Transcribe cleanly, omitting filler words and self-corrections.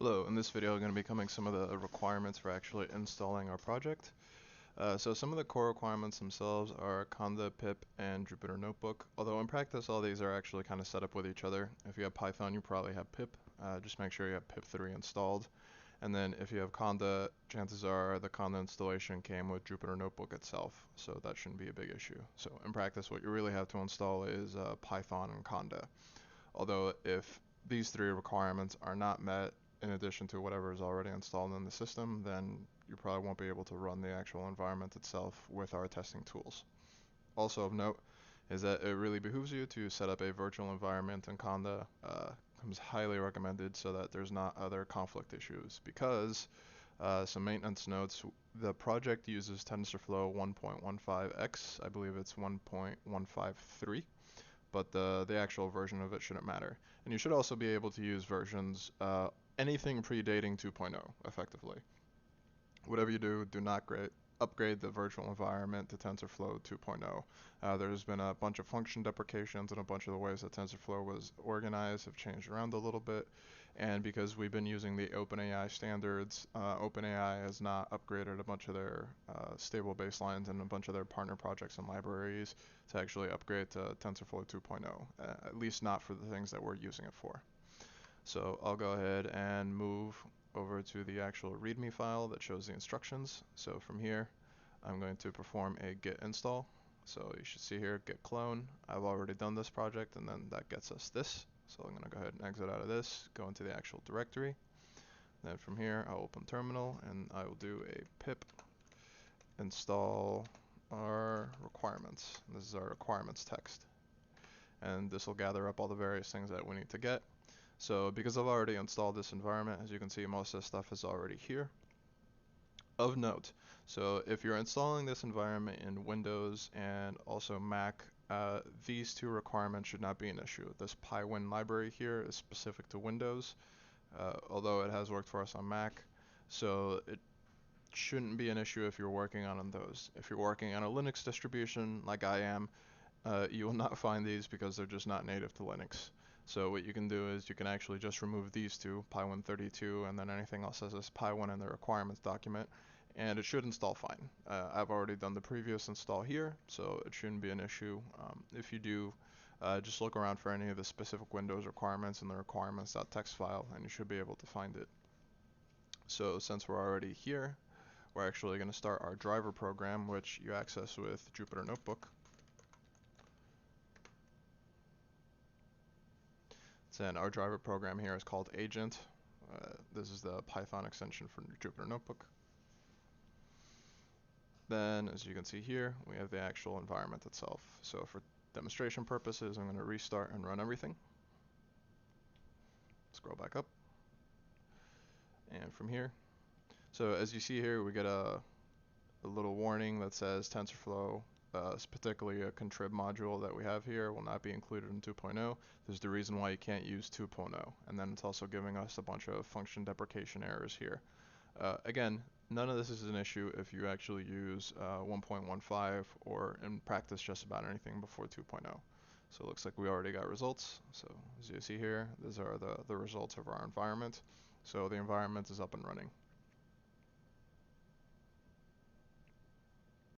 Hello, in this video I'm going to be covering some of the requirements for actually installing our project. So some of the core requirements themselves are Conda, pip, and Jupyter Notebook, although in practice all these are actually kind of set up with each other. If you have Python, you probably have pip. Just make sure you have pip3 installed. And then if you have Conda, chances are the Conda installation came with Jupyter Notebook itself, so that shouldn't be a big issue. So in practice what you really have to install is Python and Conda. Although if these three requirements are not met, in addition to whatever is already installed in the system, then you probably won't be able to run the actual environment itself with our testing tools. Also of note is that it really behooves you to set up a virtual environment in Conda. Comes highly recommended so that there's not other conflict issues, because some maintenance notes, the project uses TensorFlow 1.15x, I believe it's 1.153, but the actual version of it shouldn't matter. And you should also be able to use versions, anything predating 2.0 effectively. Whatever you do, do not upgrade the virtual environment to TensorFlow 2.0. There's been a bunch of function deprecations, and a bunch of the ways that TensorFlow was organized have changed around a little bit. And because we've been using the OpenAI standards, OpenAI has not upgraded a bunch of their stable baselines and a bunch of their partner projects and libraries to actually upgrade to TensorFlow 2.0, at least not for the things that we're using it for. So I'll go ahead and move over to the actual README file that shows the instructions. So from here, I'm going to perform a git install. So you should see here, git clone. I've already done this project, and then that gets us this. So I'm going to go ahead and exit out of this, go into the actual directory. Then from here, I'll open terminal, and I will do a pip install our requirements. This is our requirements text. And this will gather up all the various things that we need to get. So because I've already installed this environment, as you can see, most of the stuff is already here. Of note, so if you're installing this environment in Windows and also Mac, these two requirements should not be an issue. This PyWin library here is specific to Windows, although it has worked for us on Mac, so it shouldn't be an issue if you're working on those. If you're working on a Linux distribution like I am, you will not find these because they're just not native to Linux. So what you can do is you can actually just remove these two, Py132, and then anything else as this Py1 in the requirements document, and it should install fine. I've already done the previous install here, so it shouldn't be an issue. If you do, just look around for any of the specific Windows requirements in the requirements.txt file, and you should be able to find it. So since we're already here, we're actually going to start our driver program, which you access with Jupyter Notebook. And our driver program here is called Agent. This is the Python extension for Jupyter Notebook. Then, as you can see here, we have the actual environment itself. So for demonstration purposes, I'm going to restart and run everything. Scroll back up. And from here, so as you see here, we get a little warning that says TensorFlow, particularly a contrib module that we have here, will not be included in 2.0. There's the reason why you can't use 2.0. And then it's also giving us a bunch of function deprecation errors here. Again, none of this is an issue if you actually use 1.15 or in practice just about anything before 2.0. So it looks like we already got results. So as you see here, these are the results of our environment. So the environment is up and running.